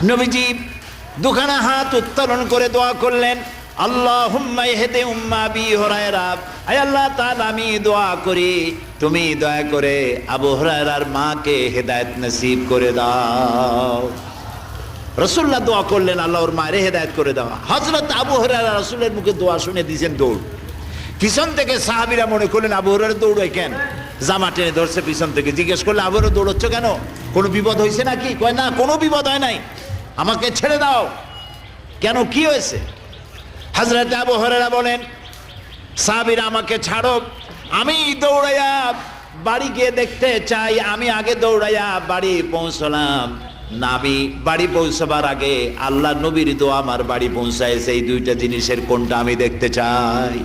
নবীজি দুখানা হাত উত্তোলন করে দোয়া করলেন, আল্লাহুম্মা ইহদি উম্মা আবি হুরায়রা, আয় আল্লাহ তাআলা আমি দোয়া করি তুমি দয়া করে আবু হুরায়রার মাকে হেদায়েত নসিব করে দাও। রাসূলুল্লাহ দোয়া করলেন আল্লাহ ওর মায়ের হেদায়েত করে দাও। হযরত আবু হুরায়রা রাসূলের মুখে দোয়া শুনে দিয়েছেন দৌড়। পিছন থেকে সাহাবীরা মনে করলেন আবু হুরায়রা দৌড়ায় কেন, জামা টেনে ধরছে পিছন থেকে। জিজ্ঞেস করলে আবু হুরায়রা দৌড়চ্ছ কেন, কোনো বিপদ হয়েছে নাকি? কয় না, কোনো বিপদ হয় নাই, আমাকে ছেড়ে দাও। কেন, কি হয়েছে? হযরত আবু হুরায়রা বলেন, সাহাবীরা আমাকে ছাড়ো, আমি দৌড়াইয়া বাড়ি গিয়ে দেখতে চাই। আমি আগে দৌড়াইয়া বাড়ি পৌঁছলাম, নাবি বাড়ি পৌঁছবার আগে আল্লাহ নবীর দোয়া আমার বাড়ি পৌঁছায়। সেই দুইটা জিনিসের কোনটা আমি দেখতে চাই।